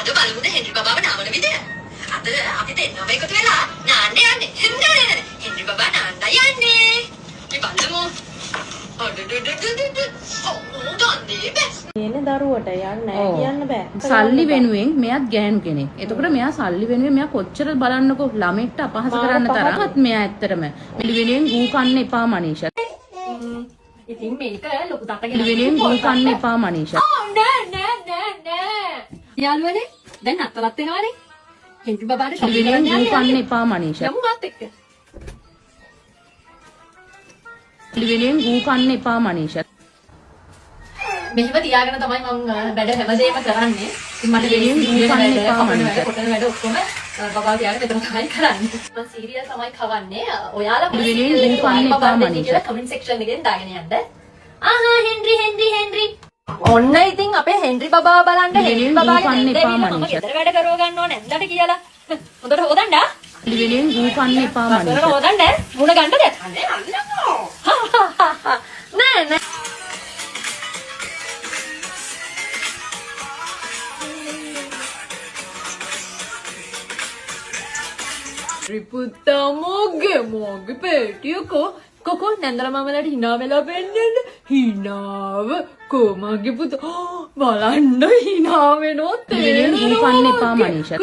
අද බලමුද හෙන්රි බබාව නාමන විදිය. අද අපි දෙන්නම එකතු වෙලා නාන්න යන්නේ. හෙන්රි බබා නාන්න යන්නේ. අපි බලමු. එන්නේ දරුවට යන්න කියන්න බෑ. සල්ලි වෙනුවෙන් මෙයාත් ගෑනු කෙනෙක්. එතකොට මෙයා සල්ලි වෙනුවෙන් මෙයා කොච්චර බලන්නකෝ ළමෙක්ට අපහාස කරන්න තරමත් මෙයා ඇත්තටම පිළි වෙනුවෙන් ගූ කන්න එපා මනීෂා. ඉතින් මේක ලොකු තාත්තගේ පිළි වෙනුවෙන් ගූ කන්න එපා මනීෂා. නෑ. යාළුවනේ දැන් අත්තරත් වෙනවනේ. හෙන්රි බබාට පිළි වෙනුවෙන් ගූ කන්න එපා මනීෂා. යමු මාත් එක්ක. පිළි වෙනුවෙන් ගූ කන්න එපා මනීෂා. මෙහෙම තියාගෙන තමයි මම වැඩ හැමදේම කරන්නේ. ඉතින් මට වෙනින් ගූ කන්න එපා මනීෂා. කොටන වැඩ ඔක්කොම බබා තියාගෙන මෙතන තමයි කරන්නේ. මම සීරියල් තමයි කවන්නේ. ඔයාලා වෙනින් ගූ කන්න එපා මනීෂා. කමෙන්ට් සෙක්ෂන් එකෙන් දාගෙන යන්න. ආහා හෙන්රි. ඔන්න ඉතින් අපේ හෙන්රි බබා බලන්න හෙන්රි බබාගේ කන්න එපා මම මනීෂා. ගෙදර වැඩ කරව ගන්න ඕනේ නැන්දට කියලා. හොඳට හොදන්න. පිළි වෙනුවෙන් ගූ කන්න එපා හොඳට මනීෂා. හොදන්න. මුණ ගන්න දෙයක්. නෑ. පුතා මොගේ පෙටියක කොකෝ නැන්දර මමලට hina වෙලා පෙන්නන්න hinaව කොමගේ පුතා බලන්න hina වෙනොත් පිළි වෙනුවෙන් ගූ කන්න එපා මනීෂා.